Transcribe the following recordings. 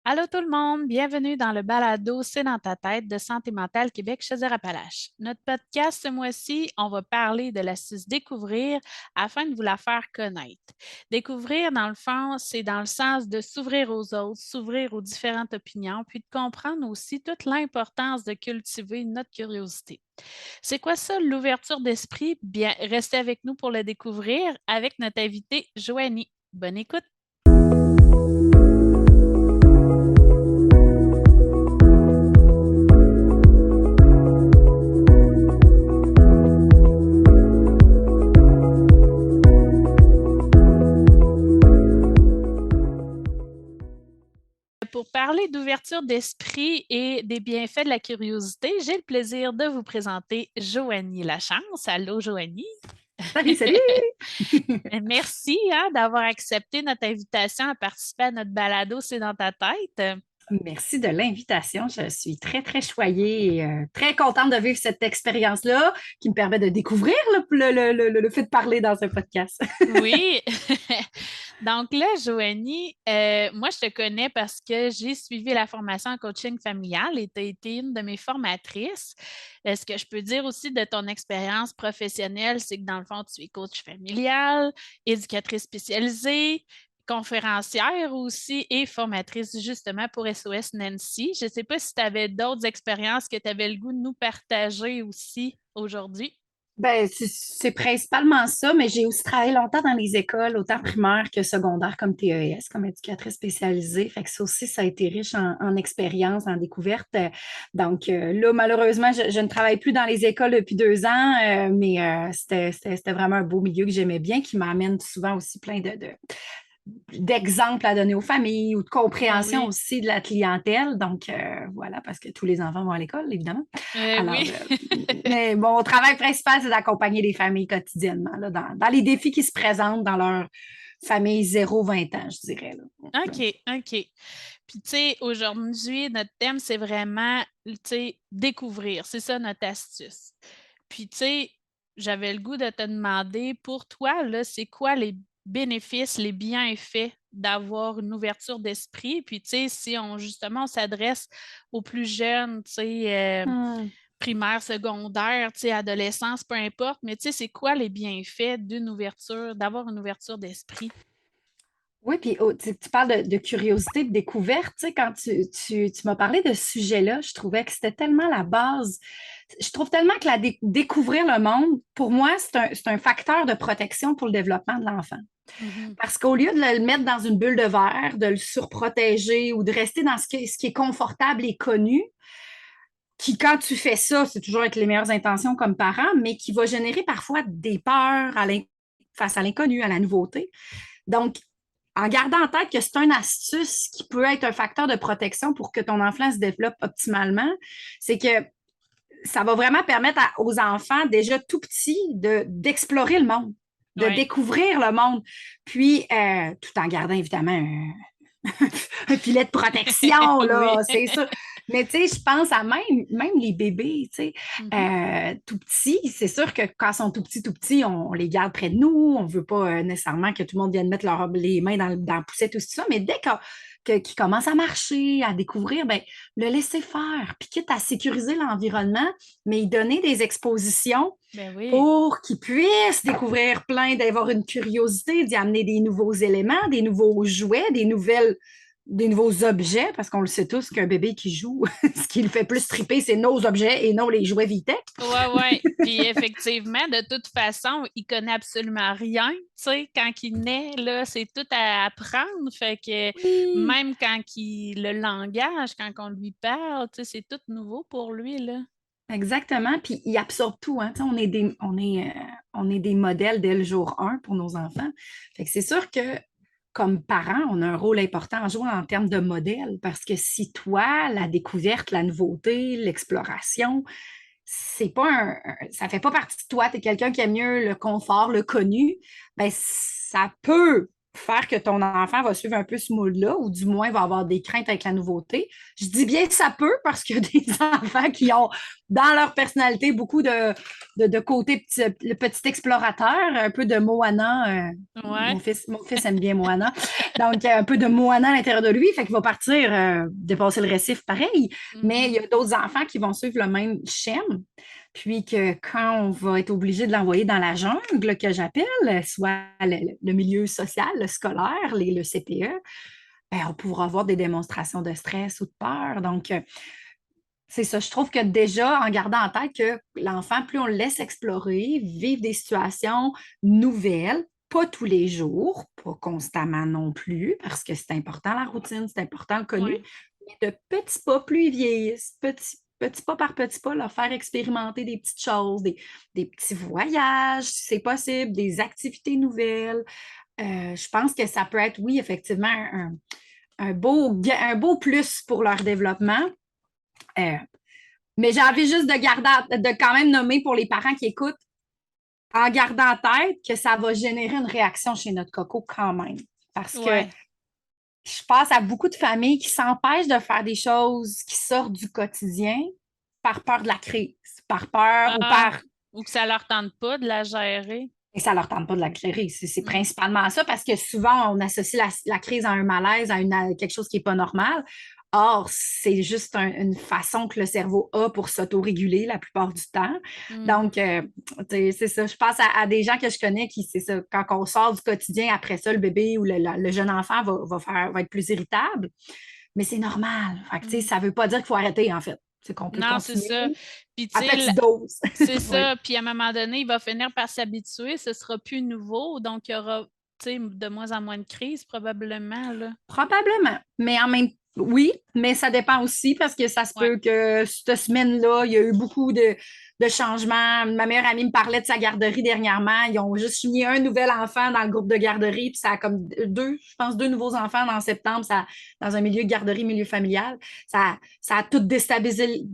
Allô tout le monde, bienvenue dans le balado C'est dans ta tête de Santé mentale Québec Chaudière-Appalaches. Notre podcast ce mois-ci, on va parler de l'astuce découvrir afin de vous la faire connaître. Découvrir, dans le fond, c'est dans le sens de s'ouvrir aux autres, s'ouvrir aux différentes opinions, puis de comprendre aussi toute l'importance de cultiver notre curiosité. C'est quoi ça, l'ouverture d'esprit? Bien, restez avec nous pour le découvrir avec notre invitée Joanie. Bonne écoute! Pour parler d'ouverture d'esprit et des bienfaits de la curiosité, j'ai le plaisir de vous présenter Joanie Lachance. Allô, Joanie. Salut, salut! Merci d'avoir accepté notre invitation à participer à notre balado C'est dans ta tête. Merci de l'invitation. Je suis très, très choyée et très contente de vivre cette expérience-là qui me permet de découvrir le fait de parler dans un podcast. Oui. Donc là, Joanie, moi, je te connais parce que j'ai suivi la formation en coaching familial et tu as été une de mes formatrices. Ce que je peux dire aussi de ton expérience professionnelle, c'est que dans le fond, tu es coach familial, éducatrice spécialisée, conférencière aussi et formatrice justement pour SOS Nancy. Je ne sais pas si tu avais d'autres expériences que tu avais le goût de nous partager aussi aujourd'hui. Ben, c'est principalement ça, mais j'ai aussi travaillé longtemps dans les écoles, autant primaires que secondaires, comme TES, comme éducatrice spécialisée. Fait que ça aussi, ça a été riche en expérience, en découverte. Donc là, malheureusement, je ne travaille plus dans les écoles depuis 2 ans, mais c'était vraiment un beau milieu que j'aimais bien, qui m'amène souvent aussi plein d'exemples à donner aux familles ou de Ben compréhension oui. aussi de la clientèle. Donc, voilà, parce que tous les enfants vont à l'école, évidemment. Alors, Oui. mais mon travail principal, c'est d'accompagner les familles quotidiennement, là, dans les défis qui se présentent dans leur famille 0-20 ans, je dirais. Là. OK, OK. Puis, tu sais, aujourd'hui, notre thème, c'est vraiment, tu sais, découvrir. C'est ça notre astuce. Puis, tu sais, j'avais le goût de te demander, pour toi, là, c'est quoi les bénéfices, les bienfaits d'avoir une ouverture d'esprit? Puis, tu sais, si on, justement, on s'adresse aux plus jeunes, tu sais, Hmm. primaire, secondaire, tu sais, adolescence, peu importe, mais tu sais, c'est quoi les bienfaits d'une ouverture, d'avoir une ouverture d'esprit? Oui, puis tu parles de curiosité, de découverte. Tu sais, quand tu m'as parlé de ce sujet-là, je trouvais que c'était tellement la base. Je trouve tellement que découvrir le monde, pour moi, c'est un facteur de protection pour le développement de l'enfant. Mhm. Parce qu'au lieu de le mettre dans une bulle de verre, de le surprotéger ou de rester dans ce qui est confortable et connu, qui, quand tu fais ça, c'est toujours avec les meilleures intentions comme parent, mais qui va générer parfois des peurs face à l'inconnu, à la nouveauté. Donc, en gardant en tête que c'est une astuce qui peut être un facteur de protection pour que ton enfant se développe optimalement, c'est que ça va vraiment permettre aux enfants déjà tout petits d'explorer le monde, de Oui. découvrir le monde, puis tout en gardant évidemment un filet de protection, Oui. là, c'est sûr. Mais tu sais, je pense à même les bébés, tu sais, Mhm. tout petits, c'est sûr que quand ils sont tout petits, on les garde près de nous, on veut pas nécessairement que tout le monde vienne mettre les mains dans la poussette, tout ça, mais dès qu'ils commencent à marcher, à découvrir, ben, le laisser faire, puis quitte à sécuriser l'environnement, mais y donner des expositions Ben oui. pour qu'ils puissent découvrir plein, d'avoir une curiosité, d'y amener des nouveaux éléments, des nouveaux jouets, des nouveaux objets, parce qu'on le sait tous qu'un bébé qui joue, ce qui le fait plus triper, c'est nos objets et non les jouets Vitech. Ouais, ouais. Puis effectivement, de toute façon, il connaît absolument rien. Tu sais, quand il naît, là, c'est tout à apprendre. Fait que Oui, même quand le langage, quand on lui parle, tu sais, c'est tout nouveau pour lui, là. exactement. Puis il absorbe tout. Hein. Tu sais, on est des modèles dès le jour 1 pour nos enfants. Fait que c'est sûr que comme parents, on a un rôle important à jouer en termes de modèle parce que si toi, la découverte, la nouveauté, l'exploration, c'est pas ça fait pas partie de toi, tu es quelqu'un qui aime mieux le confort, le connu, ben ça peut faire que ton enfant va suivre un peu ce moule-là, ou du moins va avoir des craintes avec la nouveauté. Je dis bien ça peut, parce qu'il y a des enfants qui ont dans leur personnalité beaucoup de côté le petit explorateur, un peu de Moana. Ouais. Mon fils aime bien Moana. Donc, un peu de Moana à l'intérieur de lui, fait qu'il va partir dépasser le récif pareil. Mais il y a d'autres enfants qui vont suivre le même schème. Puis que quand on va être obligé de l'envoyer dans la jungle, que j'appelle, soit le milieu social, le scolaire, le CPE, ben, on pourra avoir des démonstrations de stress ou de peur. Donc, c'est ça. Je trouve que déjà, en gardant en tête que l'enfant, plus on le laisse explorer, vivre des situations nouvelles, pas tous les jours, pas constamment non plus, parce que c'est important la routine, c'est important le connu, Ouais. mais de petits pas, plus ils vieillissent, petit pas par petit pas, leur faire expérimenter des petites choses, des petits voyages, si c'est possible, des activités nouvelles. Je pense que ça peut être, oui, effectivement, un beau plus pour leur développement. Euh, mais j'ai envie juste de quand même nommer pour les parents qui écoutent, en gardant en tête que ça va générer une réaction chez notre coco quand même. Parce que Ouais. je pense à beaucoup de familles qui s'empêchent de faire des choses qui sortent du quotidien par peur de la crise, par peur ou Ah, par... ou que ça leur tente pas de la gérer. Et ça leur tente pas de la gérer. C'est Mm. principalement ça parce que souvent, on associe la crise à un malaise, à quelque chose qui n'est pas normal. Or, c'est juste une façon que le cerveau a pour s'autoréguler la plupart du temps. Mm. Donc, c'est ça. Je pense à des gens que je connais qui, c'est ça, quand on sort du quotidien, après ça, le bébé ou le jeune enfant va être plus irritable. Mais c'est normal. Fait que, Mm. ça ne veut pas dire qu'il faut arrêter, en fait. C'est qu'on peut Non, c'est continuer ça. Puis, tu à sais, petite dose. c'est Oui. ça. Puis, à un moment donné, il va finir par s'habituer. Ce sera plus nouveau. Donc, il y aura, tu sais, de moins en moins de crises, probablement, là. Probablement. Mais en même oui, mais ça dépend aussi parce que ça se Ouais. peut que cette semaine-là, il y a eu beaucoup de changements. Ma meilleure amie me parlait de sa garderie dernièrement. Ils ont juste mis un nouvel enfant dans le groupe de garderie, puis ça a comme je pense, deux nouveaux enfants dans septembre, dans un milieu de garderie, milieu familial. Ça a tout déstabilisé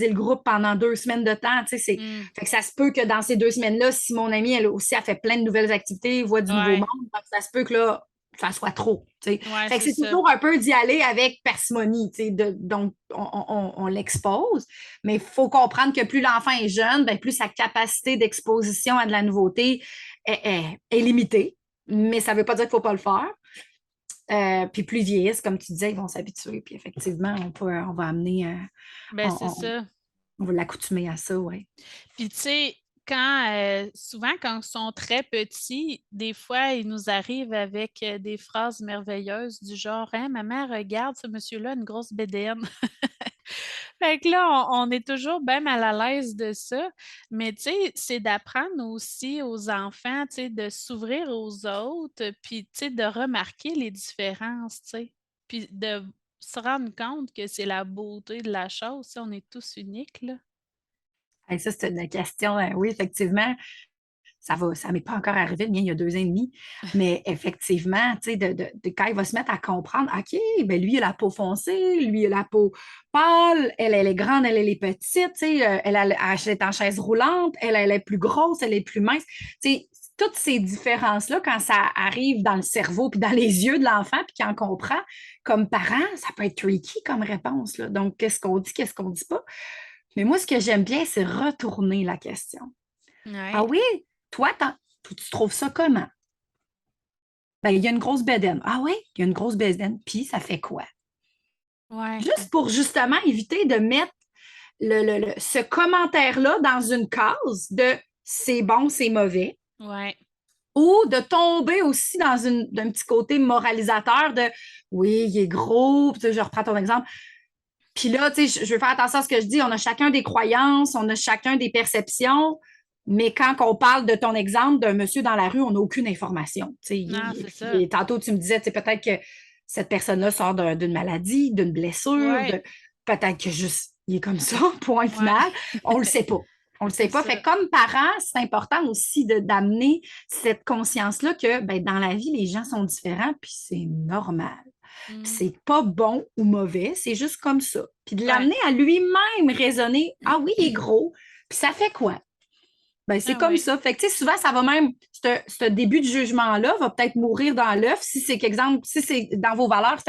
le groupe pendant 2 semaines de temps. Mm. Fait que ça se peut que dans ces 2 semaines-là, si mon amie, elle aussi, a fait plein de nouvelles activités, voit du nouveau Ouais. monde, donc ça se peut que là, ça soit trop. T'sais. Ouais, Fait que c'est c'est ça. toujours un peu d'y aller avec parcimonie. Donc, on l'expose, mais il faut comprendre que plus l'enfant est jeune, ben, plus sa capacité d'exposition à de la nouveauté est limitée. Mais ça ne veut pas dire qu'il ne faut pas le faire. Puis plus ils vieillissent, comme tu disais, ils vont s'habituer. Puis effectivement, on va amener, Ben, c'est on, ça. on va l'accoutumer à ça, oui. Puis, tu sais, souvent, quand ils sont très petits, des fois, ils nous arrivent avec des phrases merveilleuses du genre, hein, maman, regarde, ce monsieur-là a une grosse bédaine. Fait que là, on est toujours bien mal à l'aise de ça. Mais tu sais, c'est d'apprendre aussi aux enfants, tu sais, de s'ouvrir aux autres, puis tu sais, de remarquer les différences, tu sais. Puis de se rendre compte que c'est la beauté de la chose, tu sais, on est tous uniques, là. Et ça, c'est une question, oui, effectivement. Ça m'est pas encore arrivé, le mien, il y a 2 ans et demi. Mais effectivement, tu sais, quand il va se mettre à comprendre, OK, ben lui, il a la peau foncée, lui, il a la peau pâle, elle est grande, elle est petite, tu sais, elle est en chaise roulante, elle est plus grosse, elle est plus mince. Tu sais, toutes ces différences-là, quand ça arrive dans le cerveau puis dans les yeux de l'enfant, puis qu'il en comprend, comme parent, ça peut être tricky comme réponse, là. Donc, qu'est-ce qu'on dit, qu'est-ce qu'on dit pas? Mais moi, ce que j'aime bien, c'est retourner la question. Ah Ouais, oui, toi, tu trouves ça comment? Ben, il y a une grosse bédaine. Ah oui, il y a une grosse bédaine. Puis, ça fait quoi? ouais, Juste pour justement éviter de mettre ce commentaire-là dans une case de c'est bon, c'est mauvais, ouais. ou de tomber aussi dans d'un petit côté moralisateur de oui, il est gros, puis, tu sais, je reprends ton exemple. Puis là, tu sais, je veux faire attention à ce que je dis. On a chacun des croyances, on a chacun des perceptions, mais quand on parle de ton exemple d'un monsieur dans la rue, on n'a aucune information. Tu sais, Non, c'est ça. tantôt, tu me disais, tu sais, peut-être que cette personne-là sort d'une maladie, d'une blessure, Ouais, peut-être que juste, il est comme ça, point ouais, final. On ne le sait pas. On ne le sait c'est pas. ça. Fait que comme parent, c'est important aussi d'amener cette conscience-là que ben, dans la vie, les gens sont différents, puis c'est normal. Mm. C'est pas bon ou mauvais, c'est juste comme ça. Puis de Ouais. l'amener à lui-même raisonner, ah oui, il est gros, puis ça fait quoi? Ben, c'est Ah comme oui. ça. Fait que, tu sais, souvent, ça va même, ce début de jugement-là va peut-être mourir dans l'œuf si c'est qu'exemple, si c'est dans vos valeurs,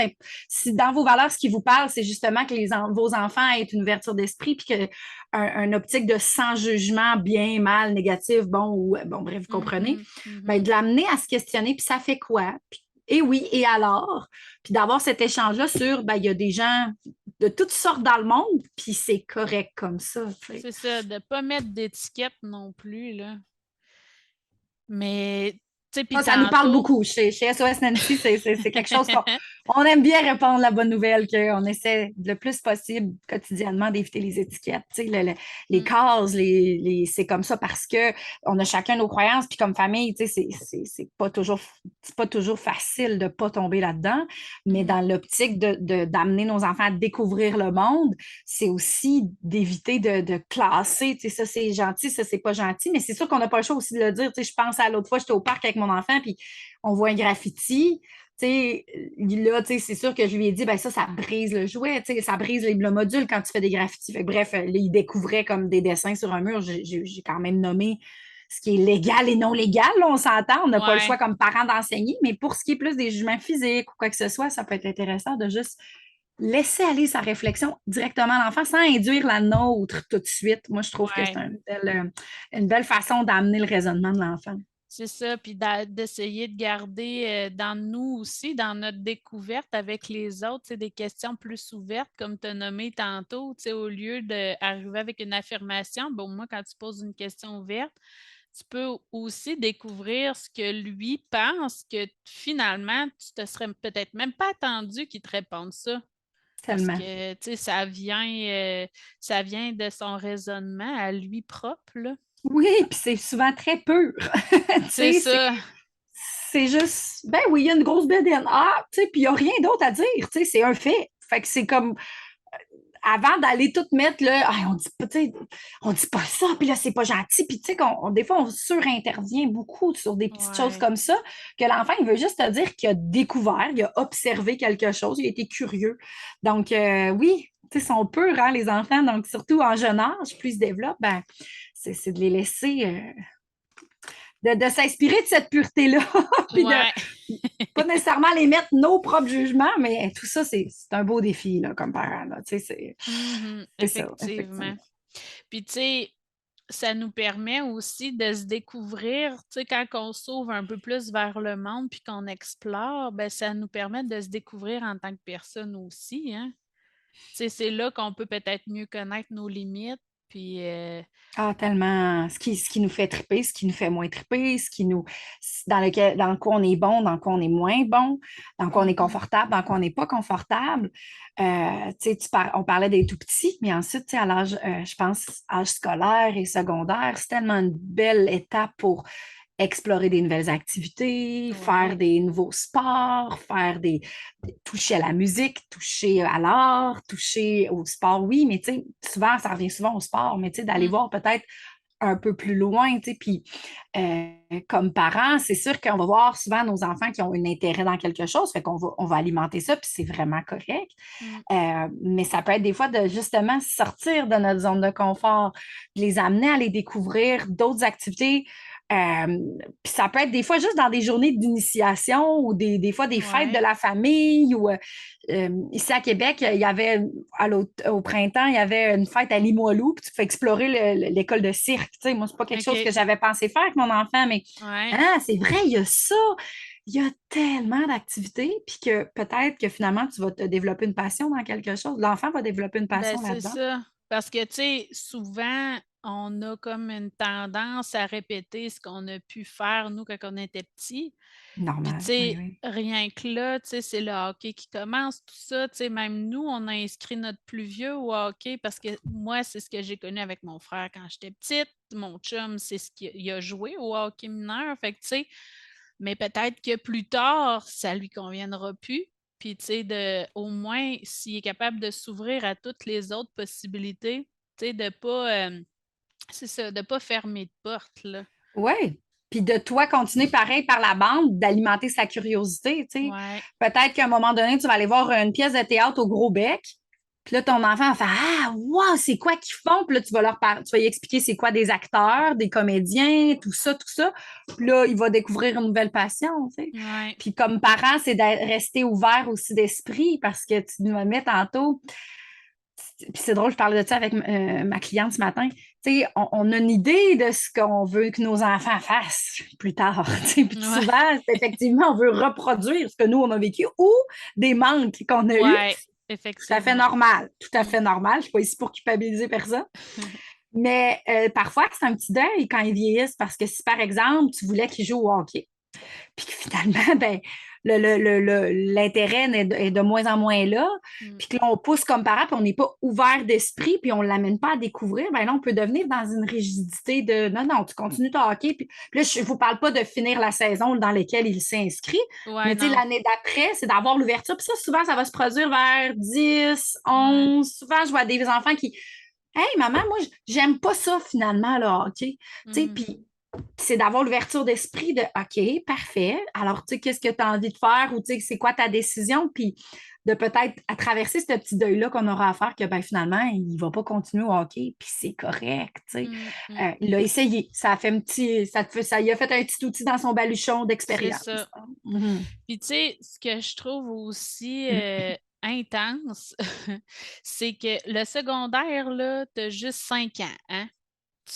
si dans vos valeurs, ce qui vous parle, c'est justement que vos enfants aient une ouverture d'esprit puis que un optique de sans jugement, bien, mal, négatif, bon, ou, bon, bref, vous comprenez, Mhm, ben, mhm. de l'amener à se questionner, puis ça fait quoi? Et oui, et alors? Puis d'avoir cet échange-là sur, ben, il y a des gens de toutes sortes dans le monde, puis c'est correct comme ça, tu sais. C'est ça, de ne pas mettre d'étiquette non plus, là. Mais, tu sais, puis Ça nous parle tantôt. beaucoup. Chez SOS Nancy, c'est quelque chose qu'on aime bien répondre la bonne nouvelle, qu'on essaie le plus possible quotidiennement d'éviter les étiquettes. Tu sais, les Mm, cases, c'est comme ça parce que on a chacun nos croyances. Puis comme famille, tu sais, c'est pas toujours facile de ne pas tomber là-dedans. Mais mm. dans l'optique d'amener nos enfants à découvrir le monde, c'est aussi d'éviter de classer. Tu sais, ça, c'est gentil, ça, c'est pas gentil. Mais c'est sûr qu'on n'a pas le choix aussi de le dire. Tu sais, je pense à l'autre fois, j'étais au parc avec mon enfant, puis on voit un graffiti. Tu sais, là, tu sais, c'est sûr que je lui ai dit, ben ça brise le jouet, tu sais, ça brise le module quand tu fais des graffitis. Fait que, bref, là, il découvrait comme des dessins sur un mur. J'ai quand même nommé ce qui est légal et non légal, là, on s'entend. On n'a pas le choix Ouais. comme parents d'enseigner, mais pour ce qui est plus des jugements physiques ou quoi que ce soit, ça peut être intéressant de juste laisser aller sa réflexion directement à l'enfant sans induire la nôtre tout de suite. Moi, je trouve que c'est Ouais. une belle façon d'amener le raisonnement de l'enfant. C'est ça, puis d'essayer de garder dans nous aussi, dans notre découverte avec les autres, c'est des questions plus ouvertes, comme tu as nommé tantôt, tu sais, au lieu d'arriver avec une affirmation, bon, moi, quand tu poses une question ouverte, tu peux aussi découvrir ce que lui pense, que finalement, tu te serais peut-être même pas attendu qu'il te réponde ça. Parce Tellement. que, tu sais, ça vient de son raisonnement à lui propre, là. Oui, puis c'est souvent très pur. Tu C'est sais, ça. c'est juste, ben oui, il y a une grosse bédaine. Ah, tu sais, puis il n'y a rien d'autre à dire. Tu sais, c'est un fait. Fait que c'est comme, avant d'aller tout mettre, là, ah, on dit pas, tu sais, on dit pas ça, puis là, c'est pas gentil. Puis, tu sais, des fois, on surintervient beaucoup sur des petites choses Ouais. comme ça, que l'enfant, il veut juste te dire qu'il a découvert, il a observé quelque chose, il a été curieux. Donc, oui, tu sais, sont purs, hein, les enfants. Donc, surtout en jeune âge, plus ils se développent, ben, c'est de les laisser, de s'inspirer de cette pureté-là, puis de Ouais. pas nécessairement les mettre nos propres jugements, mais tout ça, c'est un beau défi, là, comme parent, là. Tu sais, Mhm, c'est ça, effectivement. effectivement. Puis, tu sais, ça nous permet aussi de se découvrir, tu sais, quand on s'ouvre un peu plus vers le monde puis qu'on explore, ben, ça nous permet de se découvrir en tant que personne aussi, hein. Tu sais, c'est là qu'on peut peut-être mieux connaître nos limites, puis Ah, tellement. Ce qui nous fait triper, ce qui nous fait moins triper, dans quoi on est bon, dans quoi on est moins bon, dans quoi on est mhm, confortable, dans quoi on n'est pas confortable. Tu sais, on parlait des tout petits, mais ensuite, tu sais, à l'âge, je pense, âge scolaire et secondaire, c'est tellement une belle étape pour explorer des nouvelles activités, faire ouais, des nouveaux sports, toucher à la musique, toucher à l'art, toucher au sport, oui, mais tu sais, souvent, ça revient souvent au sport, mais tu sais, d'aller mm, voir peut-être un peu plus loin, tu sais, puis euh, comme parents, c'est sûr qu'on va voir souvent nos enfants qui ont un intérêt dans quelque chose, fait qu'on va alimenter ça, puis c'est vraiment correct. mm, Mais ça peut être des fois de justement sortir de notre zone de confort, de les amener à aller découvrir d'autres activités. Euh, Puis ça peut être des fois juste dans des journées d'initiation ou des fois des fêtes de ouais, la famille ou ici à Québec, il y avait au printemps, il y avait une fête à Limoilou, puis tu fais explorer l'école de cirque. Tu sais, moi, c'est pas quelque chose que OK, j'avais pensé faire avec mon enfant, mais ouais. ah, c'est vrai, il y a ça. Il y a tellement d'activités, puis que peut-être que finalement, tu vas te développer une passion dans quelque chose. L'enfant va développer une Ben, passion c'est là-dedans. ça. Parce que, tu sais, souvent, on a comme une tendance à répéter ce qu'on a pu faire, nous, quand on était petits. Puis, tu Normal, oui, sais, oui. rien que là, tu sais, c'est le hockey qui commence, tout ça. Tu sais, même nous, on a inscrit notre plus vieux au hockey parce que moi, c'est ce que j'ai connu avec mon frère quand j'étais petite. Mon chum, c'est ce qu'il a joué au hockey mineur. Fait que, tu sais, mais peut-être que plus tard, ça lui conviendra plus. Puis, tu sais, au moins, s'il est capable de s'ouvrir à toutes les autres possibilités, tu sais, de pas, c'est ça, de pas fermer de porte, là. Oui. Puis de toi continuer pareil par la bande, d'alimenter sa curiosité, tu sais. Ouais. Peut-être qu'à un moment donné, tu vas aller voir une pièce de théâtre au Gros Bec, Puis là, ton enfant va faire Ah, wow, c'est quoi qu'ils font? Puis là, tu vas tu vas lui expliquer c'est quoi des acteurs, des comédiens, tout ça, tout ça. Puis là, il va découvrir une nouvelle passion, tu sais. Ouais. Puis comme parent, c'est de rester ouvert aussi d'esprit parce que tu nous mets tantôt. Puis c'est drôle, je parlais de ça avec ma cliente ce matin. Tu sais, on a une idée de ce qu'on veut que nos enfants fassent plus tard. Tu sais. Puis Ouais. souvent, effectivement, on veut reproduire ce que nous, on a vécu ou des manques qu'on a eus. Ouais, Tout à fait effectivement. normal. Tout à fait normal. Je ne suis pas ici pour culpabiliser personne. Mais parfois, c'est un petit deuil quand ils vieillissent parce que si, par exemple, tu voulais qu'ils jouent au hockey, puis que finalement, ben, l'intérêt est de moins en moins là, Mm. puis que là, on pousse comme parent, puis on n'est pas ouvert d'esprit, puis on ne l'amène pas à découvrir, ben là, on peut devenir dans une rigidité de non, non, tu continues ton hockey. Puis là, je ne vous parle pas de finir la saison dans laquelle il s'inscrit, Ouais, mais tu sais, non. l'année d'après, c'est d'avoir l'ouverture. Puis ça, souvent, ça va se produire vers 10, Ouais. 11. Souvent, je vois des enfants qui Hey, maman, moi, j'aime pas ça finalement, le hockey. Tu sais, Mm. puis c'est d'avoir l'ouverture d'esprit de OK, parfait. Alors, tu sais, qu'est-ce que tu as envie de faire ou tu sais, c'est quoi ta décision? Puis de peut-être à traverser ce petit deuil-là qu'on aura à faire que ben, finalement, il ne va pas continuer au hockey, puis c'est correct. Tu sais. Mm. Mm. Il a essayé. Ça a fait un petit. Ça y a fait un petit outil dans son baluchon C'est d'expérience. ça. Mhm. Puis, tu sais, ce que je trouve aussi intense, c'est que le secondaire, là, t'as juste 5 ans, hein?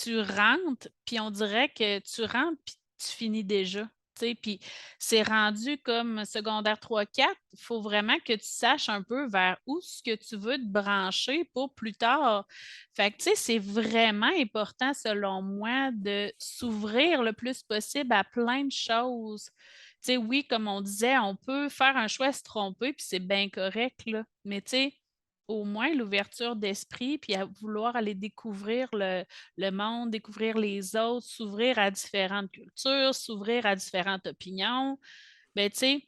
Tu rentres, puis on dirait que tu rentres, puis tu finis déjà. Tu sais, puis c'est rendu comme secondaire 3-4. Il faut vraiment que tu saches un peu vers où ce que tu veux te brancher pour plus tard. Fait que, tu sais, c'est vraiment important, selon moi, de s'ouvrir le plus possible à plein de choses. Tu sais, oui, comme on disait, on peut faire un choix, se tromper, puis c'est bien correct, là. Mais tu sais, au moins l'ouverture d'esprit, puis à vouloir aller découvrir le monde, découvrir les autres, s'ouvrir à différentes cultures, s'ouvrir à différentes opinions, ben tu sais,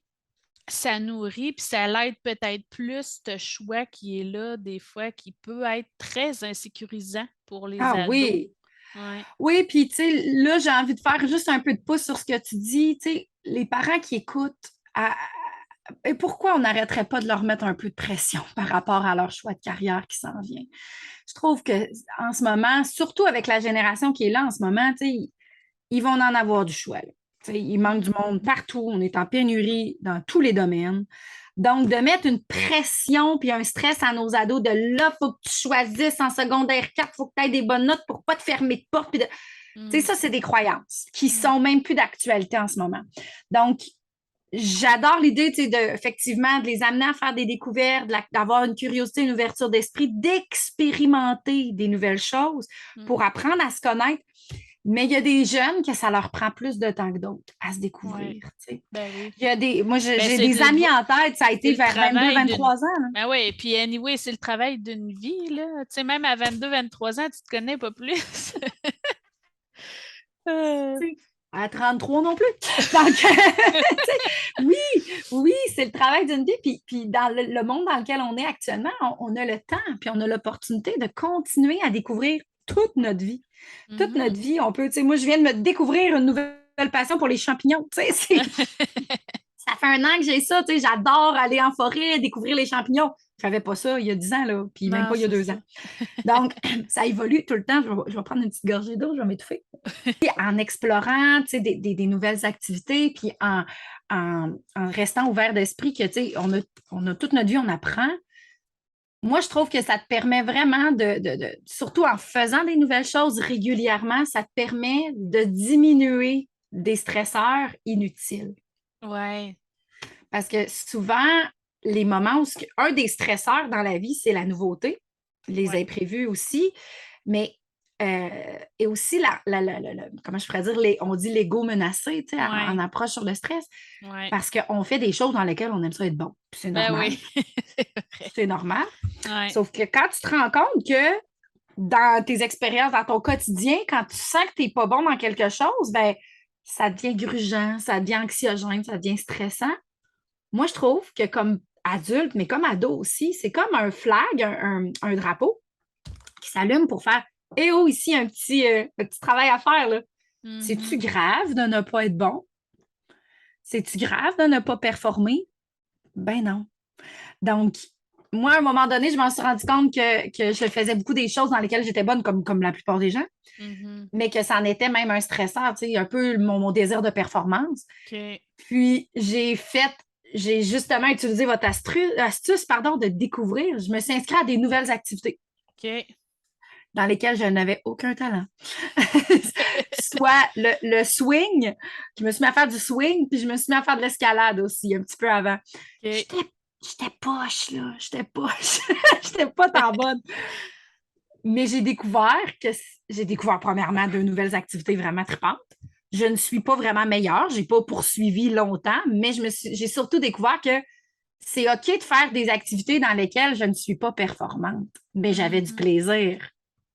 ça nourrit, puis ça l'aide peut-être plus ce choix qui est là, des fois, qui peut être très insécurisant pour les Ah ados. oui. Ouais. Oui, puis tu sais, là, j'ai envie de faire juste un peu de pouce sur ce que tu dis. Tu sais, les parents qui écoutent, et pourquoi on n'arrêterait pas de leur mettre un peu de pression par rapport à leur choix de carrière qui s'en vient? Je trouve que en ce moment, surtout avec la génération qui est là en ce moment, tu sais, ils vont en avoir du choix. Là. Tu sais, il manque du Mhm. monde partout. On est en pénurie dans tous les domaines. Donc, de mettre une pression puis un stress à nos ados de là, il faut que tu choisisses en secondaire 4, il faut que tu aies des bonnes notes pour ne pas te fermer de porte. Tu sais, Mhm. ça, c'est des croyances qui Mhm. sont même plus d'actualité en ce moment. Donc, j'adore l'idée, tu sais, effectivement, de les amener à faire des découvertes, d'avoir une curiosité, une ouverture d'esprit, d'expérimenter des nouvelles choses Mhm. pour apprendre à se connaître. Mais il y a des jeunes que ça leur prend plus de temps que d'autres à se Ouais. découvrir. Tu sais. Ben oui. Moi, Ben, j'ai des amis en tête, ça a c'est été le vers travail d'une. 22-23 ans. Là. Ben oui, puis anyway, c'est le travail d'une vie, là. Tu sais, même à 22-23 ans, tu te connais pas plus. Euh, Tu sais, à 33 non plus. Donc, oui, oui, c'est le travail d'une vie. Puis dans le monde dans lequel on est actuellement, on a le temps, puis on a l'opportunité de continuer à découvrir toute notre vie. Toute mhm. notre vie, on peut, tu sais, moi, je viens de me découvrir une nouvelle passion pour les champignons. Tu sais, ça fait un an que j'ai ça, tu sais, j'adore aller en forêt, découvrir les champignons. Je n'avais pas ça il y a 10 ans, là, puis même Non, pas il y a c'est 2 ans. ça. Donc, ça évolue tout le temps. Je vais prendre une petite gorgée d'eau, je vais m'étouffer. Puis en explorant, tu sais, des nouvelles activités, puis en restant ouvert d'esprit que, tu sais, on a toute notre vie, on apprend. Moi, je trouve que ça te permet vraiment surtout en faisant des nouvelles choses régulièrement, ça te permet de diminuer des stresseurs inutiles. Ouais, Parce que souvent, les moments où un des stresseurs dans la vie, c'est la nouveauté, les ouais, imprévus aussi, mais et aussi comment je pourrais dire, on dit l'ego menacé, tu sais, en ouais, approche sur le stress, ouais. parce qu'on fait des choses dans lesquelles on aime ça être bon. Puis c'est Ben normal. oui, c'est vrai. C'est normal. Ouais. Sauf que quand tu te rends compte que dans tes expériences, dans ton quotidien, quand tu sens que tu n'es pas bon dans quelque chose, ben ça devient grugeant, ça devient anxiogène, ça devient stressant. Moi, je trouve que comme adulte, mais comme ado aussi, c'est comme un flag, un drapeau qui s'allume pour faire Eh oh, ici, un petit travail à faire. Là. C'est-tu Mhm. grave de ne pas être bon? C'est-tu grave de ne pas performer? Ben non. Donc, moi, à un moment donné, je m'en suis rendu compte que je faisais beaucoup des choses dans lesquelles j'étais bonne, comme la plupart des gens, Mhm. mais que ça en était même un stresseur, tu sais, un peu mon désir de performance. OK. Puis, j'ai justement utilisé votre astuce, pardon, de découvrir. Je me suis inscrite à des nouvelles activités OK. dans lesquelles je n'avais aucun talent. Soit le swing, je me suis mis à faire du swing, puis je me suis mis à faire de l'escalade aussi, un petit peu avant. OK. J'étais, j'étais poche, là. J'étais poche. J'étais pas tant bonne. Mais j'ai découvert premièrement deux nouvelles activités vraiment tripantes. Je ne suis pas vraiment meilleure, j'ai pas poursuivi longtemps, mais j'ai surtout découvert que c'est OK de faire des activités dans lesquelles je ne suis pas performante, mais j'avais du Mhm. plaisir,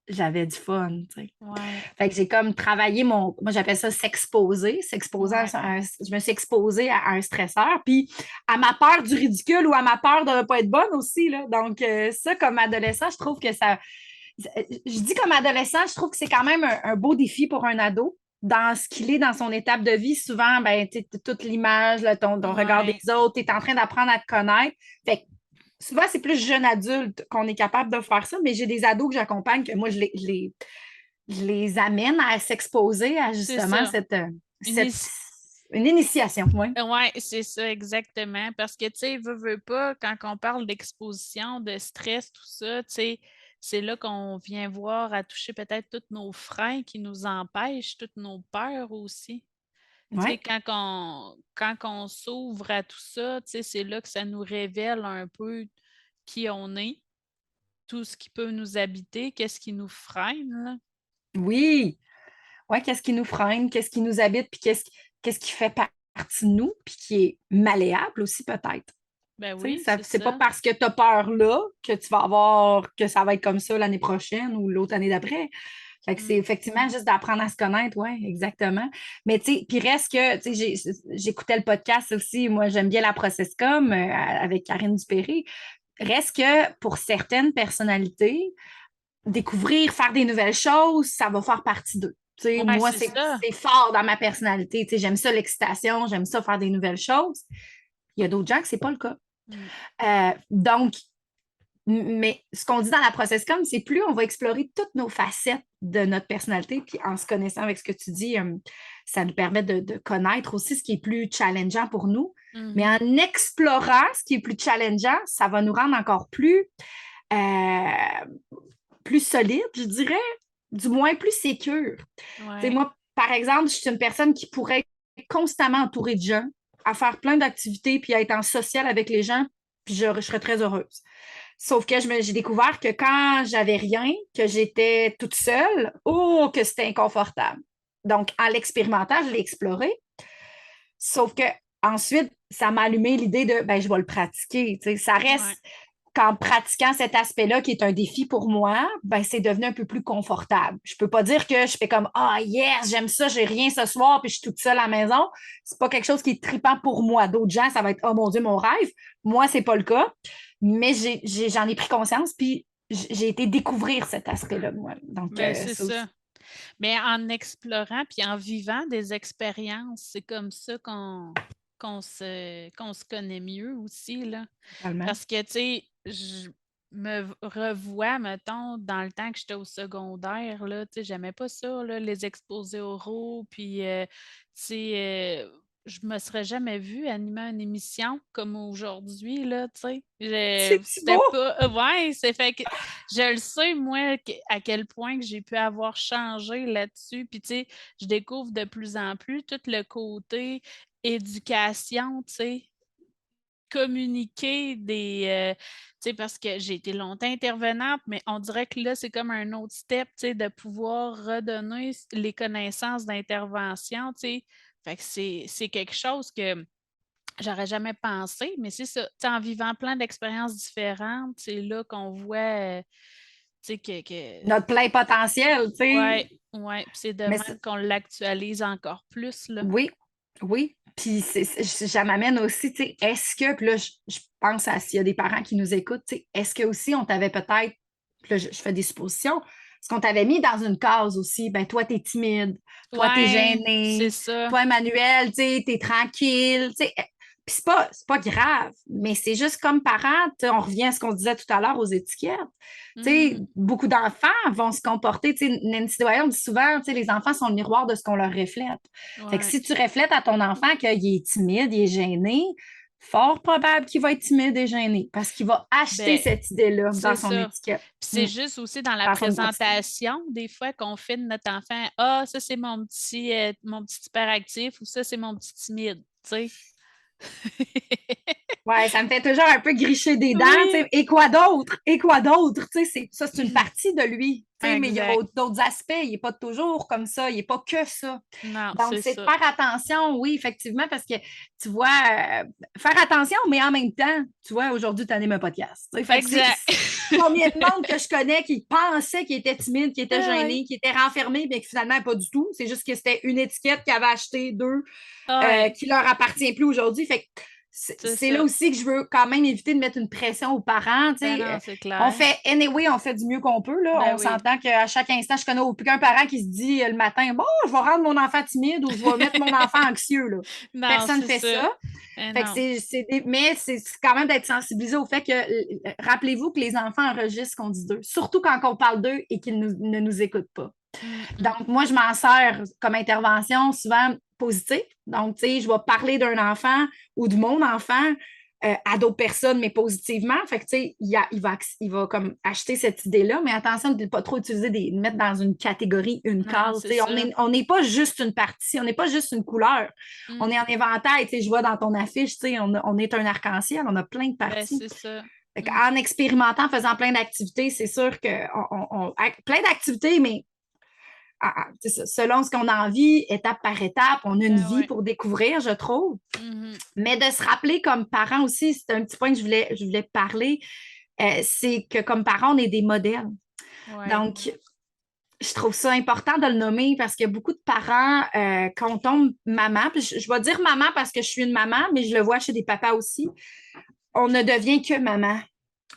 j'avais du fun, tu sais. Ouais. Fait que j'ai comme travaillé moi j'appelle ça s'exposer Ouais. je me suis exposée à un stresseur, puis à ma peur du ridicule ou à ma peur de ne pas être bonne aussi, là. Donc ça, comme adolescent, je trouve que je dis comme adolescent, je trouve que c'est quand même un beau défi pour un ado. Dans ce qu'il est dans son étape de vie, souvent, ben, toute l'image, là, ton regard des Ouais. autres, tu es en train d'apprendre à te connaître. Fait que souvent, c'est plus jeune adulte qu'on est capable de faire ça, mais j'ai des ados que j'accompagne, que moi, je les amène à s'exposer à C'est justement ça. cette une initiation. Oui. Ouais, c'est ça, exactement. Parce que, tu sais, veut pas, quand on parle d'exposition, de stress, tout ça, tu sais, c'est là qu'on vient voir à toucher peut-être tous nos freins qui nous empêchent, toutes nos peurs aussi. Tu sais, Ouais. quand on s'ouvre à tout ça, tu sais, c'est là que ça nous révèle un peu qui on est, tout ce qui peut nous habiter, qu'est-ce qui nous freine, là. Oui. Ouais, qu'est-ce qui nous freine, qu'est-ce qui nous habite, puis qu'est-ce qui fait partie de nous, puis qui est malléable aussi, peut-être. Ben Tu sais, oui, c'est c'est pas ça. parce que tu as peur là que tu vas avoir que ça va être comme ça l'année prochaine ou l'autre année d'après. Fait que c'est Mm. effectivement juste d'apprendre à se connaître, oui, exactement. Mais tu sais, puis reste que, tu sais, j'écoutais le podcast aussi, moi j'aime bien la Processcom avec Karine Dupéré. Reste que pour certaines personnalités, découvrir, faire des nouvelles choses, ça va faire partie d'eux. Tu sais, Ouais, moi, c'est ça. c'est fort dans ma personnalité. Tu sais, j'aime ça l'excitation, j'aime ça faire des nouvelles choses. Il y a d'autres gens que c'est pas le cas. Mm. Donc, mais ce qu'on dit dans la process com, c'est plus on va explorer toutes nos facettes de notre personnalité, puis en se connaissant avec ce que tu dis, ça nous permet de connaître aussi ce qui est plus challengeant pour nous. Mais Mhm. en explorant ce qui est plus challengeant, ça va nous rendre encore euh, plus solide, je dirais, du moins plus sécure. Tu sais, Ouais. moi, par exemple, je suis une personne qui pourrait être constamment entourée de gens, à faire plein d'activités, puis à être en social avec les gens, puis je serais très heureuse. Sauf que j'ai découvert que quand j'avais rien, que j'étais toute seule, oh, que c'était inconfortable. Donc, en l'expérimentant, je l'ai exploré. Sauf que ensuite, ça m'a allumé l'idée de, ben, je vais le pratiquer. Tu sais, ça Ouais. reste qu'en pratiquant cet aspect-là, qui est un défi pour moi, ben, c'est devenu un peu plus confortable. Je peux pas dire que je fais comme, ah, yes, j'aime ça, j'ai rien ce soir, puis je suis toute seule à la maison. C'est pas quelque chose qui est trippant pour moi. D'autres gens, ça va être, oh mon Dieu, mon rêve. Moi, c'est pas le cas. Mais j'en ai pris conscience, puis j'ai été découvrir cet aspect-là, moi. Donc, Ben, c'est ça aussi. ça. Mais en explorant puis en vivant des expériences, c'est comme ça qu'on se connaît mieux aussi, là. Totalement. Parce que, tu sais, je me revois, mettons, dans le temps que j'étais au secondaire, là, tu sais, j'aimais pas ça, là, les exposés oraux, puis, tu sais, je me serais jamais vue animer une émission comme aujourd'hui, là, tu sais. C'est C'était beau! pas... Ouais, c'est fait que je le sais, moi, à quel point que j'ai pu avoir changé là-dessus. Puis, tu sais, je découvre de plus en plus tout le côté éducation, tu sais, communiquer tu sais, parce que j'ai été longtemps intervenante, mais on dirait que là, c'est comme un autre step, tu sais, de pouvoir redonner les connaissances d'intervention, tu sais. Fait que c'est quelque chose que j'aurais jamais pensé, mais c'est ça. Tu sais, en vivant plein d'expériences différentes, c'est là qu'on voit, tu sais, Notre plein potentiel, tu sais. ouais, ouais, puis c'est de Mais même qu'on l'actualise encore plus, là. oui, oui. Puis ça m'amène aussi, tu sais, est-ce que, puis là, je pense à s'il y a des parents qui nous écoutent, tu sais, est-ce que aussi on t'avait peut-être, puis là, je fais des suppositions, est-ce qu'on t'avait mis dans une case aussi, ben toi, t'es timide, toi, t'es Ouais, c'est gêné, ça. toi, Emmanuel, tu sais, t'es tranquille, tu sais. Puis c'est pas grave, mais c'est juste comme parents, on revient à ce qu'on disait tout à l'heure aux étiquettes. Beaucoup d'enfants vont se comporter, Nancy Doyon dit souvent, les enfants sont le miroir de ce qu'on leur reflète. Fait que Ouais. si tu reflètes à ton enfant qu'il est timide, il est gêné, fort probable qu'il va être timide et gêné parce qu'il va acheter Ben, cette idée-là c'est dans son ça. étiquette. Puis c'est juste aussi dans la Dans son identité. présentation, des fois, qu'on fait de notre enfant, ah, ça, c'est mon petit hyperactif ou ça, c'est mon petit timide, tu sais. Ouais, ça me fait toujours un peu gricher des dents, tu Oui, sais. Et quoi d'autre? Et quoi d'autre? Tu sais, ça, c'est une partie de lui. Tu sais, mais il y a exact. d'autres aspects. Il n'est pas toujours comme ça. Il n'est pas que ça. Non, Donc, c'est c'est de ça. faire attention, oui, effectivement, parce que tu vois, faire attention, mais en même temps, tu vois, aujourd'hui, tu animes un podcast. Tu sais. Fait que Exact. combien de monde que je connais qui pensait qu'il était timide, qui était Ah ouais. gêné, qui était renfermé, mais que finalement, pas du tout. C'est juste que c'était une étiquette qu'ils avaient acheté d'eux Ah ouais, qui leur appartient plus aujourd'hui. Fait que c'est c'est là ça. aussi que je veux quand même éviter de mettre une pression aux parents. Ben non, c'est On clair. fait, anyway, on fait du mieux qu'on peut. Là. Ben On oui. s'entend qu'à chaque instant, je connais aucun parent qui se dit le matin, bon, je vais rendre mon enfant timide ou je vais mettre mon enfant anxieux. Là. Non, Personne ne c'est fait ça. ça. Ben Fait que non. mais c'est quand même d'être sensibilisé au fait que, rappelez-vous que les enfants enregistrent ce qu'on dit d'eux, surtout quand on parle d'eux et qu'ils ne nous écoutent pas. Mm, mm. Donc, moi, je m'en sers comme intervention souvent positive. Donc, tu sais, je vais parler d'un enfant ou de mon enfant à d'autres personnes, mais positivement. Fait que, tu sais, il va comme acheter cette idée-là, mais attention de ne pas trop utiliser de mettre dans une catégorie, une Non, case. c'est Tu sais, ça. on n'est pas juste une partie, on n'est pas juste une couleur. On Mm. est en éventail. Tu sais, je vois dans ton affiche, tu sais, on est un arc-en-ciel, on a plein de Ben, parties. c'est ça. Fait Mm. en expérimentant, en faisant plein d'activités, c'est sûr que plein d'activités, mais selon ce qu'on a envie, étape par étape, on a une Ben vie ouais. pour découvrir, je trouve. Mhm. Mais de se rappeler comme parents aussi, c'est un petit point que je voulais parler, c'est que comme parents, on est des modèles. Ouais. Donc, je trouve ça important de le nommer parce qu'il y a beaucoup de parents, quand on tombe maman, puis je vais dire maman parce que je suis une maman, mais je le vois chez des papas aussi, on ne devient que maman,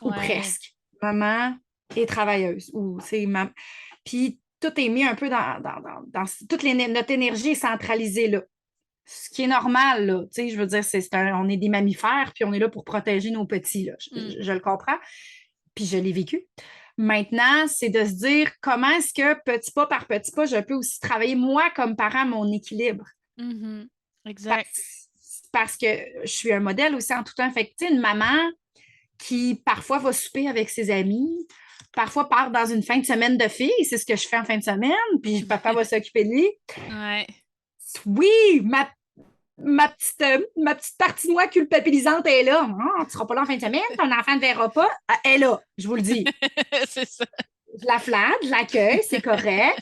ou Ouais. presque. Maman et travailleuse, ou c'est maman. Puis tout est mis un peu dans toute notre énergie est centralisée là. Ce qui est normal, là. Tu sais, je veux dire, on est des mammifères, puis on est là pour protéger nos petits, là. Mm. Je le comprends, puis je l'ai vécu. Maintenant, c'est de se dire comment est-ce que petit pas par petit pas, je peux aussi travailler moi comme parent mon équilibre. Mhm. Exact. Parce que je suis un modèle aussi en tout temps. Fait que, tu sais, une maman qui parfois va souper avec ses amis, parfois part dans une fin de semaine de filles, c'est ce que je fais en fin de semaine, puis papa va s'occuper de lui. Ouais. Oui, ma petite partie de moi culpabilisante est là. Ah, tu seras pas là en fin de semaine, ton enfant ne verra pas. Ah, elle est là, je vous le dis. C'est ça. Je la flatte, je l'accueille, c'est correct.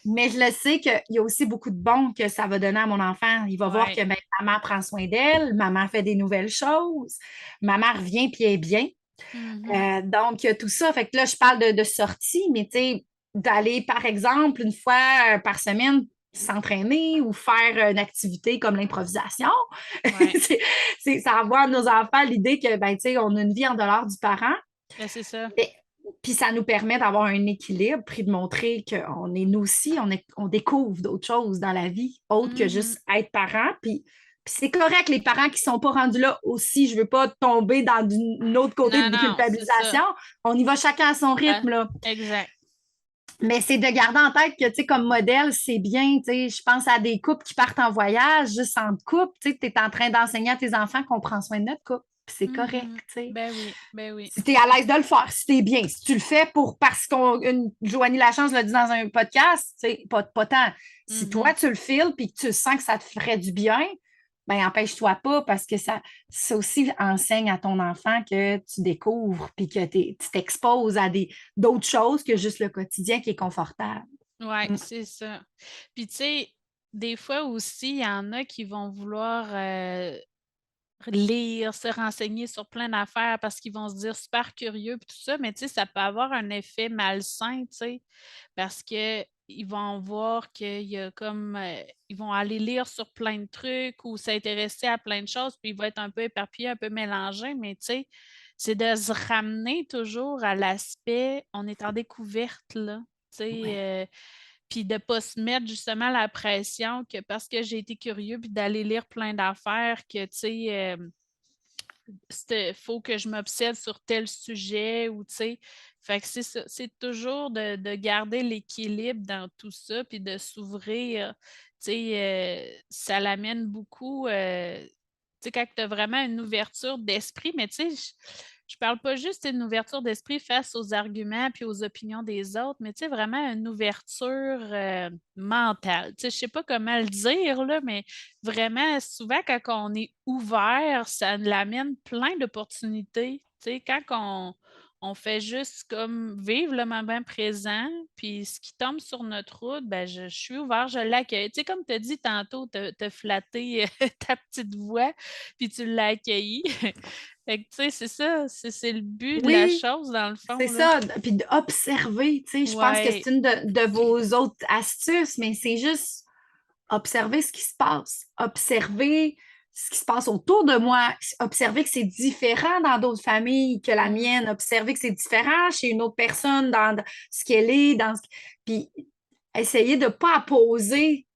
Mais je le sais qu'il y a aussi beaucoup de bons que ça va donner à mon enfant. Il va voir Ouais. que ben, maman prend soin d'elle, maman fait des nouvelles choses, maman revient puis elle est bien. Mhm. Donc, il y a tout ça. Fait que là, je parle de sortie, mais tu sais, d'aller, par exemple, une fois par semaine s'entraîner ou faire une activité comme l'improvisation. Ouais. Ça envoie à nos enfants l'idée que, ben, tu sais, on a une vie en dehors du parent. Ben, c'est ça. Mais- Puis ça nous permet d'avoir un équilibre, puis de montrer qu'on est nous aussi, on découvre d'autres choses dans la vie, autres que Mhm. juste être parent. Puis c'est correct, les parents qui ne sont pas rendus là aussi, je ne veux pas tomber dans une autre côté Non, de non, c'est ça. culpabilisation. On y va chacun à son Ah, rythme, là. exact. Mais c'est de garder en tête que, tu sais, comme modèle, c'est bien, tu sais, je pense à des couples qui partent en voyage, juste entre couples, tu sais, tu es en train d'enseigner à tes enfants qu'on prend soin de notre couple. Puis c'est correct, Mhm. tu sais. Ben oui, ben oui. Si tu es à l'aise de le faire, si tu es bien, si tu le fais parce qu'on Joanie Lachance l'a dit dans un podcast, pas tant. Si toi, Mhm. tu le files puis que tu sens que ça te ferait du bien, ben empêche-toi pas parce que ça aussi enseigne à ton enfant que tu découvres puis que tu t'exposes à d'autres choses que juste le quotidien qui est confortable. Ouais, Mm. c'est ça. Puis, tu sais, des fois aussi, il y en a qui vont vouloir lire, se renseigner sur plein d'affaires parce qu'ils vont se dire super curieux puis tout ça, mais tu sais, ça peut avoir un effet malsain, tu sais, parce que ils vont voir qu'il y a comme ils vont aller lire sur plein de trucs ou s'intéresser à plein de choses, puis ils vont être un peu éparpillés, un peu mélangés, mais tu sais, c'est de se ramener toujours à l'aspect on est en découverte là. Tu sais, Ouais. puis de ne pas se mettre justement la pression que parce que j'ai été curieux, puis d'aller lire plein d'affaires, que, tu sais, il faut que je m'obsède sur tel sujet ou, tu sais, fait que c'est ça, c'est toujours de garder l'équilibre dans tout ça, puis de s'ouvrir, tu sais, ça l'amène beaucoup, tu sais, quand tu as vraiment une ouverture d'esprit, mais tu sais, je parle pas juste d'une ouverture d'esprit face aux arguments puis aux opinions des autres, mais tu sais, vraiment une ouverture mentale. Tu sais, je sais pas comment le dire, là, mais vraiment, souvent, quand on est ouvert, ça l'amène plein d'opportunités. Tu sais, quand on fait juste comme vivre le moment présent, puis ce qui tombe sur notre route, ben je suis ouvert, je l'accueille. Tu sais, comme tu as dit tantôt, te flatter ta petite voix, puis tu l'as accueillie. Fait que, tu sais, c'est ça, c'est le but de la Oui, chose, dans le c'est fond, là. ça. Puis d'observer, tu sais, je pense que Ouais. c'est une de vos autres astuces, mais c'est juste observer ce qui se passe, observer ce qui se passe autour de moi, observer que c'est différent dans d'autres familles que la Mm. mienne, observer que c'est différent chez une autre personne dans ce qu'elle est, puis essayer de ne pas apposer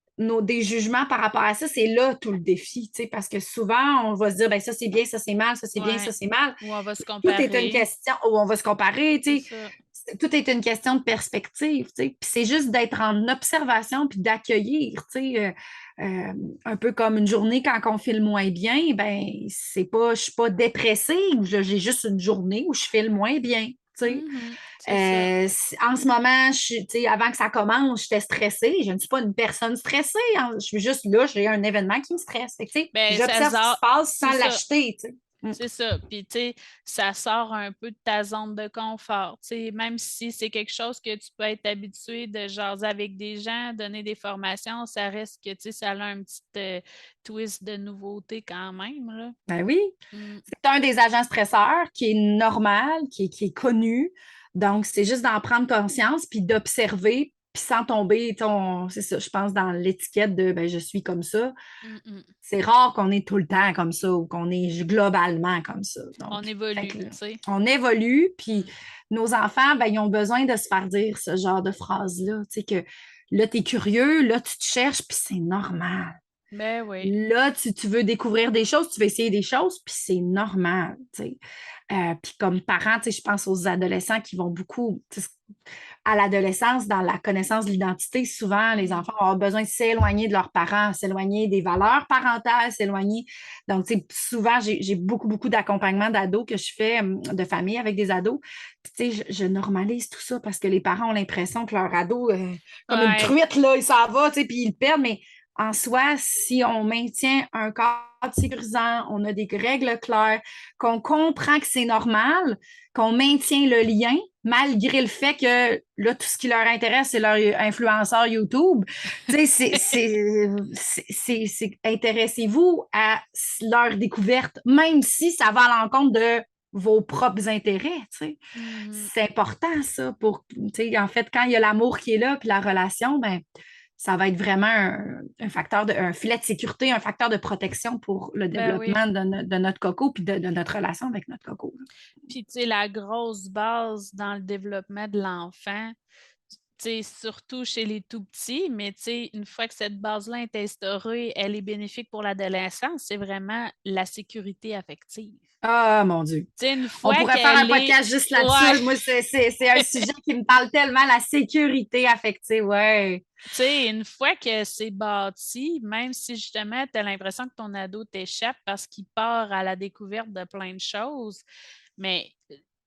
des jugements par rapport à ça, c'est là tout le défi, tu sais, parce que souvent, on va se dire, ben ça c'est bien, ça c'est mal, ça c'est bien, ça Ouais. c'est mal. Ou on va se Tout est une comparer. question, où on va se comparer, C'est tu ça. sais, tout est une question de perspective, tu sais. Puis c'est juste d'être en observation puis d'accueillir, tu sais. Un peu comme une journée quand on file moins bien, ben c'est pas, je suis pas dépressée, j'ai juste une journée où je file moins bien, tu sais. Mhm. C'est ça. En ce moment, tu sais, avant que ça commence, j'étais stressée. Je ne suis pas une personne stressée, hein. Je suis juste là, j'ai un événement qui me stresse. Fait que, tu sais, Ben, j'observe ce qui se passe c'est sans ça. l'acheter, tu sais. Mm. C'est ça. Puis, tu sais, ça sort un peu de ta zone de confort. Tu sais, même si c'est quelque chose que tu peux être habitué de jaser avec des gens, donner des formations, ça reste que, tu sais, ça a un petit twist de nouveauté quand même, là. Ben oui. Mm. C'est un des agents stresseurs qui est normal, qui est connu. Donc, c'est juste d'en prendre conscience puis d'observer, puis sans tomber, c'est ça, je pense, dans l'étiquette de ben, je suis comme ça. Mm, mm. C'est rare qu'on est tout le temps comme ça ou qu'on est globalement comme ça. On Donc, fait évolue, que, tu sais. on évolue, puis Mm. nos enfants, ben, ils ont besoin de se faire dire ce genre de phrase-là. Tu sais, que là, tu es curieux, là, tu te cherches, puis c'est normal. Ben oui. Là, tu veux découvrir des choses, tu veux essayer des choses, puis c'est normal, tu sais. Puis comme parents, tu sais, je pense aux adolescents qui vont beaucoup, tu sais, à l'adolescence, dans la connaissance de l'identité, souvent, les Mm. enfants vont avoir besoin de s'éloigner de leurs parents, s'éloigner des valeurs parentales, s'éloigner. Donc, tu sais, souvent, j'ai beaucoup, beaucoup d'accompagnement d'ados que je fais, de famille avec des ados. Puis, tu sais, je normalise tout ça parce que les parents ont l'impression que leur ado, comme une Ouais. truite, là, il s'en va, tu sais, puis ils le perdent, mais en soi, si on maintient un cadre sécurisant, on a des règles claires, qu'on comprend que c'est normal, qu'on maintient le lien, malgré le fait que là, tout ce qui leur intéresse, c'est leur influenceur YouTube. Tu sais, intéressez-vous à leur découverte, même si ça va à l'encontre de vos propres intérêts, tu sais. Mhm. C'est important, ça, pour, tu sais, en fait, quand il y a l'amour qui est là, puis la relation, ben, ça va être vraiment un facteur un filet de sécurité, un facteur de protection pour le Ben oui. développement de notre coco puis de notre relation avec notre coco. Puis, tu sais, la grosse base dans le développement de l'enfant, tu sais, surtout chez les tout petits, mais tu sais, une fois que cette base-là est instaurée, elle est bénéfique pour l'adolescence, c'est vraiment la sécurité affective. Ah, mon Dieu. Tu sais, une On fois pourrait faire un qu'elle est... podcast juste Ouais, là-dessus. Moi, c'est un sujet qui me parle tellement, la sécurité affective. Ouais. tu sais, une fois que c'est bâti, même si justement tu as l'impression que ton ado t'échappe parce qu'il part à la découverte de plein de choses, mais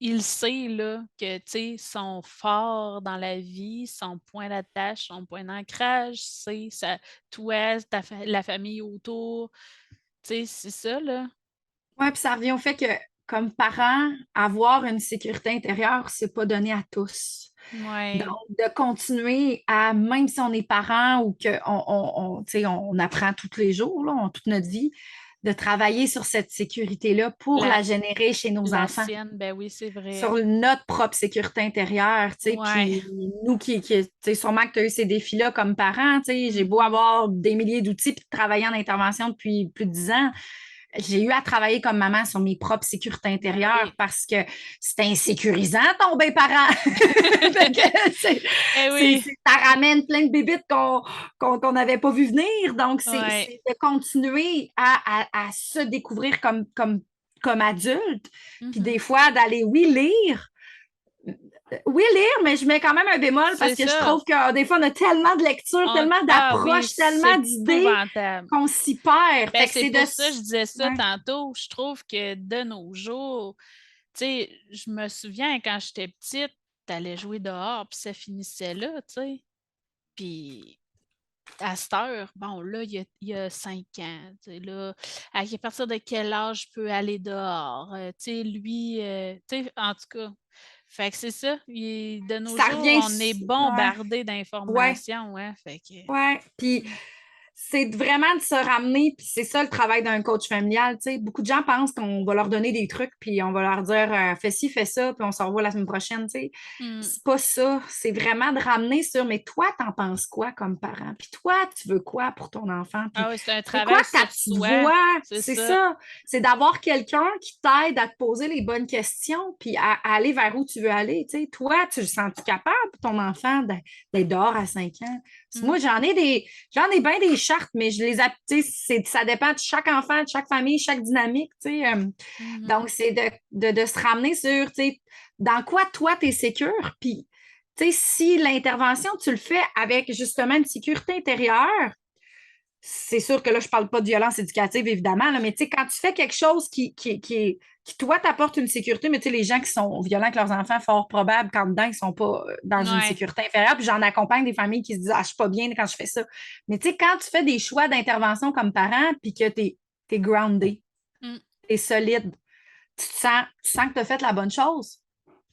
il sait là, que son fort dans la vie, son point d'attache, son point d'ancrage, c'est toi, la famille autour. C'est ça, là. Ouais, puis ça revient au fait que, comme parents, avoir une sécurité intérieure, c'est pas donné à tous. Donc, Ouais. de continuer à, même si on est parent ou qu'on tu sais, on apprend tous les jours, là, toute notre vie, de travailler sur cette sécurité-là pour La, la générer chez nos la enfants, sienne, ben oui, c'est vrai. sur notre propre sécurité intérieure, tu sais, Ouais. puis nous tu sais, sûrement que tu as eu ces défis-là comme parents, tu sais, j'ai beau Mhm. avoir des milliers d'outils puis de travailler en intervention depuis plus de 10 ans, j'ai eu à travailler comme maman sur mes propres sécurités Ben intérieures oui. parce que c'est insécurisant tomber parent. Fait que Eh oui. ça ramène plein de bébites qu'on n'avait pas vu venir. Donc, Ouais. c'est de continuer à se découvrir comme adulte. Puis des Mhm. fois, d'aller, oui, lire. Oui, lire, mais je mets quand même un bémol parce C'est que je ça. trouve que des fois, on a tellement de lectures, tellement Ah oui, d'approches, c'est tellement d'idées épouvantable. qu'on s'y perd. Ben, Fait que c'est c'est de... pour ça que je disais ça Ouais. tantôt. Je trouve que de nos jours, tu sais, je me souviens quand j'étais petite, t'allais jouer dehors, puis ça finissait là, tu sais. Puis à cette heure, bon, là, il y a 5 ans, tu sais, là, à partir de quel âge je peux aller dehors? Tu sais, lui, tu sais, en tout cas. Fait que c'est ça. De nos Ça jours, revient... on est Ouais, bombardé ouais, d'informations, hein. Fait que. ouais. Puis Mm. c'est vraiment de se ramener, puis c'est ça le travail d'un coach familial. Tu sais. Beaucoup de gens pensent qu'on va leur donner des trucs, puis on va leur dire fais ci, fais ça, puis on se revoit la semaine prochaine. Tu sais. Mm. C'est pas ça. C'est vraiment de ramener sur mais toi, t'en penses quoi comme parent? Puis toi, tu veux quoi pour ton enfant? Puis Ah oui, c'est un c'est quoi travail ta sur petite soi. voix? C'est C'est ça. ça. C'est d'avoir quelqu'un qui t'aide à te poser les bonnes questions, puis à aller vers où tu veux aller. Tu sais. Toi, tu le sens-tu capable, ton enfant, d'être dehors à 5 ans? Parce que Mm. moi, j'en ai bien des chartes, mais je les applique, tu sais, ça dépend de chaque enfant, de chaque famille, chaque dynamique, tu sais. Mhm. Donc, c'est de se ramener sur, tu sais, dans quoi toi, tu es sécure, puis, tu sais, si l'intervention, tu le fais avec justement une sécurité intérieure, c'est sûr que là, je parle pas de violence éducative, évidemment, là, mais tu sais, quand tu fais quelque chose qui toi, t'apporte une sécurité, mais tu sais, les gens qui sont violents avec leurs enfants, fort probable qu'en dedans, ils sont pas dans une Ouais. sécurité inférieure. Puis j'en accompagne des familles qui se disent, ah, je suis pas bien quand je fais ça. Mais tu sais, quand tu fais des choix d'intervention comme parent, puis que t'es groundé, Mm. t'es solide, tu sens que tu as fait la bonne chose.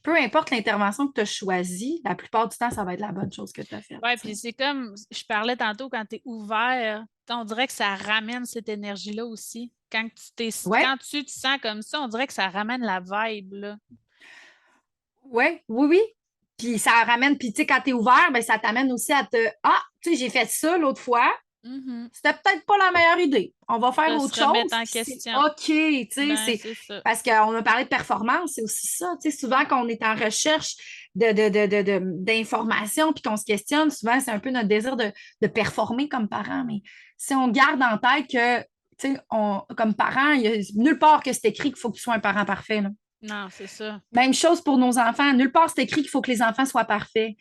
Peu importe l'intervention que tu as choisie, la plupart du temps, ça va être la bonne chose que tu as faite. Ouais, Tu puis sais. c'est comme je parlais tantôt quand tu es ouvert, on dirait que ça ramène cette énergie-là aussi. Ouais, Quand tu te sens comme ça, on dirait que ça ramène la vibe, là. ouais, oui, oui. Puis ça ramène, puis tu sais, quand tu es ouvert, ben, ça t'amène aussi à te. Ah, tu sais, j'ai fait ça l'autre fois. Mhm. C'était peut-être pas la meilleure idée. On va faire De se autre remettre chose, en puis c'est question. OK, tu sais, Ben, c'est ça. parce qu'on a parlé de performance, c'est aussi ça, tu sais, souvent quand on est en recherche d'informations, puis qu'on se questionne, souvent c'est un peu notre désir de performer comme parent, mais si on garde en tête que, tu sais, comme parent, il n'y a nulle part que c'est écrit qu'il faut que tu sois un parent parfait, là. Non, c'est ça. Même chose pour nos enfants, nulle part c'est écrit qu'il faut que les enfants soient parfaits.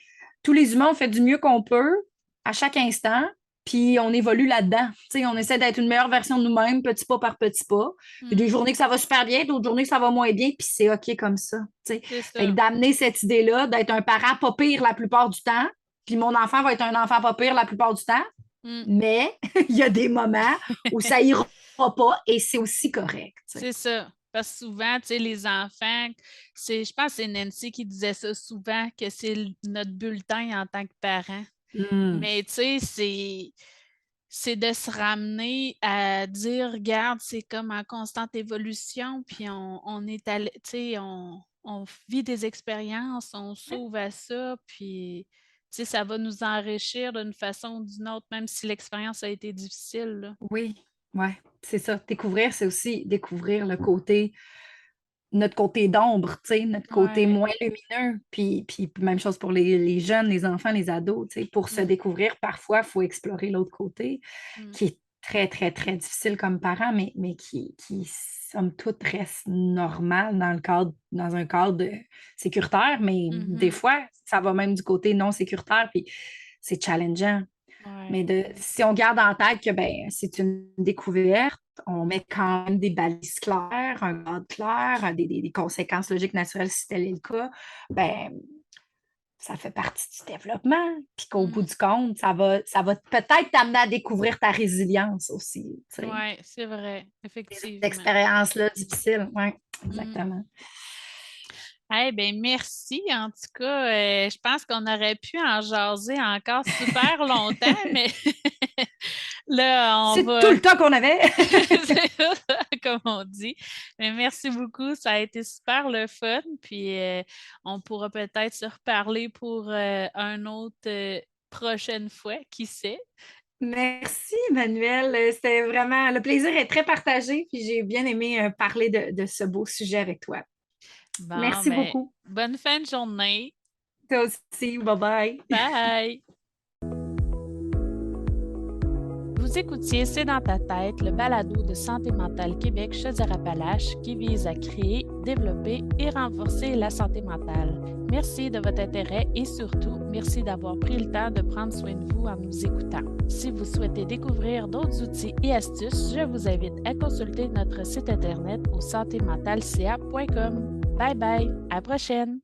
Tous les humains, on fait du mieux qu'on peut à chaque instant, puis on évolue là-dedans. Tu sais, on essaie d'être une meilleure version de nous-mêmes, petit pas par petit pas. Il y a des Mm. journées que ça va super bien, d'autres journées que ça va moins bien, puis c'est OK comme ça. Tu sais. C'est Fait que ça. d'amener cette idée-là, d'être un parent pas pire la plupart du temps, puis mon enfant va être un enfant pas pire la plupart du temps, Mm. mais il y a des moments où ça ira pas et c'est aussi correct. Tu sais. C'est ça. Parce que souvent, tu sais, les enfants, je pense que c'est Nancy qui disait ça souvent, que c'est notre bulletin en tant que parent. Mm. Mais tu sais, c'est de se ramener à dire, regarde, c'est comme en constante évolution, puis on est allé, tu sais, on vit des expériences, on s'ouvre à ça, puis tu sais, ça va nous enrichir d'une façon ou d'une autre, même si l'expérience a été difficile, là. Oui, ouais, c'est ça. Découvrir, c'est aussi découvrir notre côté d'ombre, tu sais, notre côté Ouais. moins lumineux. Puis même chose pour les jeunes, les enfants, les ados, tu sais. Pour se Mm, découvrir, parfois, il faut explorer l'autre côté, mm, qui est très, très, très difficile comme parent, mais qui somme toute, reste normal dans un cadre sécuritaire. Mais des mhm. fois, ça va même du côté non sécuritaire, puis c'est challengeant. Ouais. Mais si on garde en tête que ben, c'est une découverte, on met quand même des balises claires, un cadre clair, des conséquences logiques naturelles si tel est le cas, ben, ça fait partie du développement. Puis qu'au bout Mm. du compte, ça va peut-être t'amener à découvrir ta résilience aussi. Tu sais. Ouais, c'est vrai, Ces effectivement. expériences-là difficiles. Oui, Mm. exactement. Eh bien, merci. En tout cas, je pense qu'on aurait pu en jaser encore super longtemps, mais là, on C'est tout va, le temps qu'on avait. c'est ça, comme on dit. Mais merci beaucoup. Ça a été super le fun. Puis, on pourra peut-être se reparler pour un autre prochaine fois, qui sait. Merci, Emmanuel. C'était vraiment, le plaisir est très partagé, puis j'ai bien aimé parler de ce beau sujet avec toi. Bon, Merci mais beaucoup. bonne fin de journée. Toi aussi, bye bye. Bye! Vous écoutiez C'est dans ta tête, le balado de Santé mentale Québec Chaudière-Appalaches qui vise à créer, développer et renforcer la santé mentale. Merci de votre intérêt et surtout, merci d'avoir pris le temps de prendre soin de vous en nous écoutant. Si vous souhaitez découvrir d'autres outils et astuces, je vous invite à consulter notre site internet au santémentalca.com. Bye bye, à la prochaine!